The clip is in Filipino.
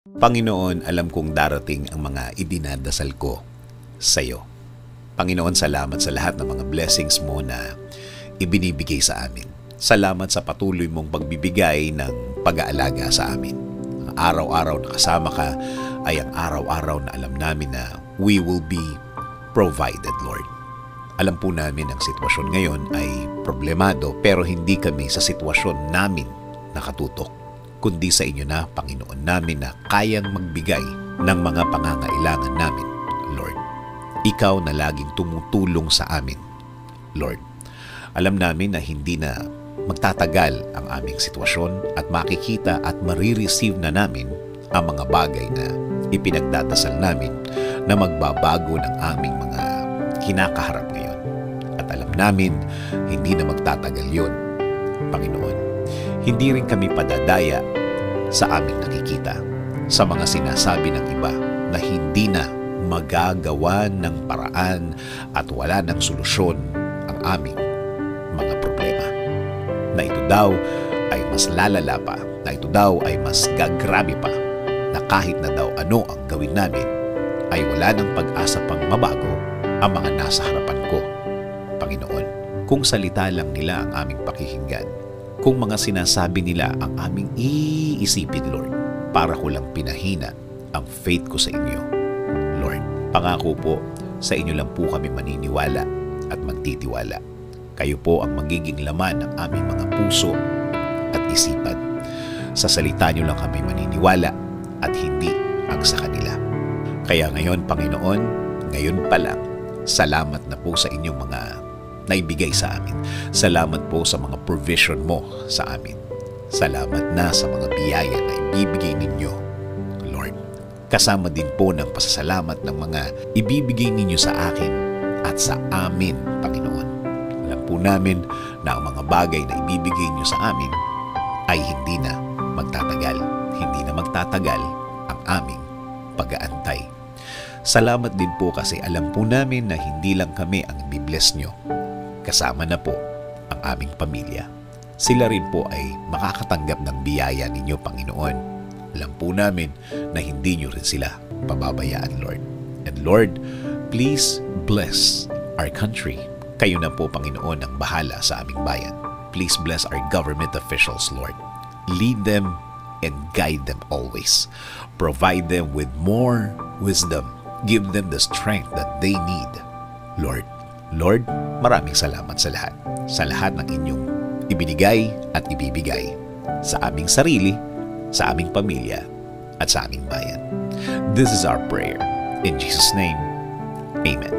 Panginoon, alam kong darating ang mga idinadasal ko sa iyo. Panginoon, salamat sa lahat ng mga blessings mo na ibinibigay sa amin. Salamat sa patuloy mong pagbibigay ng pag-aalaga sa amin. Ang araw-araw na kasama ka ay ang araw-araw na alam namin na we will be provided, Lord. Alam po namin ang sitwasyon ngayon ay problemado pero hindi kami sa sitwasyon namin nakatutok, kundi sa inyo na, Panginoon namin, na kayang magbigay ng mga pangangailangan namin, Lord. Ikaw na laging tumutulong sa amin, Lord. Alam namin na hindi na magtatagal ang aming sitwasyon at makikita at marireceive na namin ang mga bagay na ipinagdadasal namin na magbabago ng aming mga kinakaharap ngayon. At alam namin, hindi na magtatagal yun, Panginoon. Hindi rin kami padadaya sa aming nakikita, sa mga sinasabi ng iba na hindi na magagawa ng paraan at wala ng solusyon ang aming mga problema. Na ito daw ay mas lalala pa, na ito daw ay mas gagrabe pa, na kahit na daw ano ang gawin namin, ay wala ng pag-asa pang mabago ang mga nasa harapan ko, Panginoon. Kung salita lang nila ang aming pakikinggan, kung mga sinasabi nila ang aming iisipin, Lord, para ko lang pinahina ang faith ko sa inyo, Lord. Pangako po, sa inyo lang po kami maniniwala at magtitiwala. Kayo po ang magiging laman ng aming mga puso at isipan. Sa salita nyo lang kami maniniwala at hindi ang sa kanila. Kaya ngayon, Panginoon, ngayon pa lang, salamat na po sa inyong mga naibigay sa amin. Salamat po sa mga provision mo sa amin. Salamat na sa mga biyaya na ibibigay ninyo, Lord. Kasama din po ng pasasalamat ng mga ibibigay ninyo sa akin at sa amin, Panginoon. Alam po namin na ang mga bagay na ibibigay niyo sa amin ay hindi na magtatagal. Hindi na magtatagal ang aming pag-aantay. Salamat din po kasi alam po namin na hindi lang kami ang ibibless nyo. Kasama na po ang aming pamilya. Sila rin po ay makakatanggap ng biyaya ninyo, Panginoon. Alam po namin na hindi nyo rin sila pababayaan, Lord. And Lord, please bless our country. Kayo na po, Panginoon, ang bahala sa aming bayan. Please bless our government officials, Lord. Lead them and guide them always. Provide them with more wisdom. Give them the strength that they need, Lord. Lord, maraming salamat sa lahat. Sa lahat ng inyong ibinigay at ibibigay sa aming sarili, sa aming pamilya, at sa aming bayan. This is our prayer. In Jesus' name, Amen.